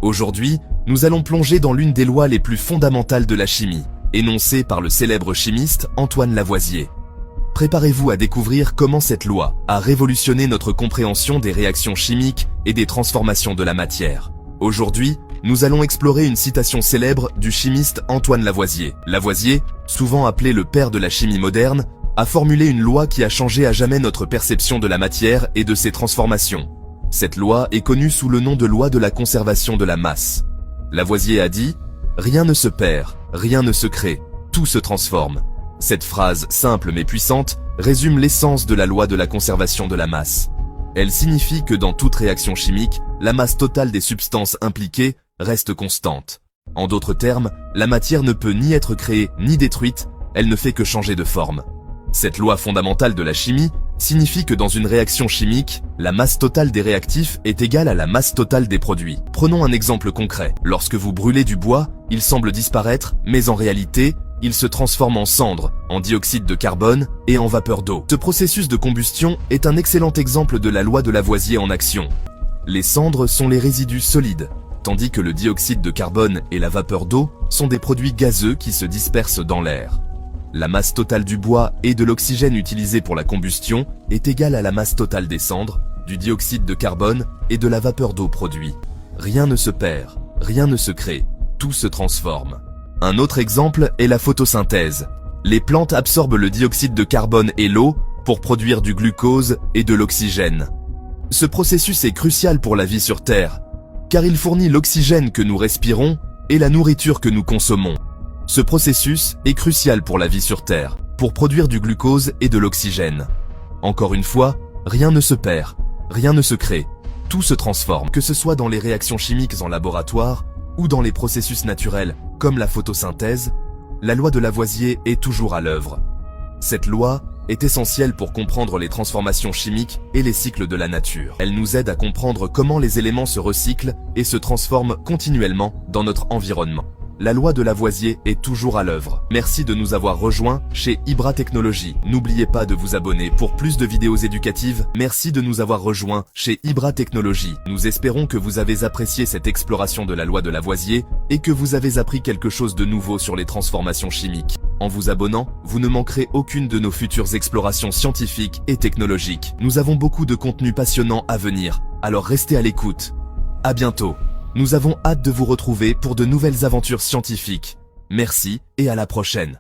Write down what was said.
Aujourd'hui, nous allons plonger dans l'une des lois les plus fondamentales de la chimie, énoncée par le célèbre chimiste Antoine Lavoisier. Préparez-vous à découvrir comment cette loi a révolutionné notre compréhension des réactions chimiques et des transformations de la matière. Aujourd'hui, nous allons explorer une citation célèbre du chimiste Antoine Lavoisier. Lavoisier, souvent appelé le père de la chimie moderne, a formulé une loi qui a changé à jamais notre perception de la matière et de ses transformations. Cette loi est connue sous le nom de loi de la conservation de la masse. Lavoisier a dit « Rien ne se perd, rien ne se crée, tout se transforme ». Cette phrase simple mais puissante résume l'essence de la loi de la conservation de la masse. Elle signifie que dans toute réaction chimique, la masse totale des substances impliquées reste constante. En d'autres termes, la matière ne peut ni être créée ni détruite, elle ne fait que changer de forme. Cette loi fondamentale de la chimie signifie que dans une réaction chimique, la masse totale des réactifs est égale à la masse totale des produits. Prenons un exemple concret. Lorsque vous brûlez du bois, il semble disparaître, mais en réalité, il se transforme en cendres, en dioxyde de carbone et en vapeur d'eau. Ce processus de combustion est un excellent exemple de la loi de Lavoisier en action. Les cendres sont les résidus solides, tandis que le dioxyde de carbone et la vapeur d'eau sont des produits gazeux qui se dispersent dans l'air. La masse totale du bois et de l'oxygène utilisé pour la combustion est égale à la masse totale des cendres, du dioxyde de carbone et de la vapeur d'eau produit. Rien ne se perd, rien ne se crée, tout se transforme. Un autre exemple est la photosynthèse. Les plantes absorbent le dioxyde de carbone et l'eau pour produire du glucose et de l'oxygène. Ce processus est crucial pour la vie sur Terre, car il fournit l'oxygène que nous respirons et la nourriture que nous consommons. Ce processus est crucial pour la vie sur Terre, pour produire du glucose et de l'oxygène. Encore une fois, rien ne se perd, rien ne se crée, tout se transforme, que ce soit dans les réactions chimiques en laboratoire ou dans les processus naturels, comme la photosynthèse, la loi de Lavoisier est toujours à l'œuvre. Cette loi est essentielle pour comprendre les transformations chimiques et les cycles de la nature. Elle nous aide à comprendre comment les éléments se recyclent et se transforment continuellement dans notre environnement. La loi de Lavoisier est toujours à l'œuvre. Merci de nous avoir rejoints chez Ibra Technologies. N'oubliez pas de vous abonner pour plus de vidéos éducatives. Merci de nous avoir rejoints chez Ibra Technologies. Nous espérons que vous avez apprécié cette exploration de la loi de Lavoisier et que vous avez appris quelque chose de nouveau sur les transformations chimiques. En vous abonnant, vous ne manquerez aucune de nos futures explorations scientifiques et technologiques. Nous avons beaucoup de contenu passionnant à venir, alors restez à l'écoute. À bientôt. Nous avons hâte de vous retrouver pour de nouvelles aventures scientifiques. Merci et à la prochaine.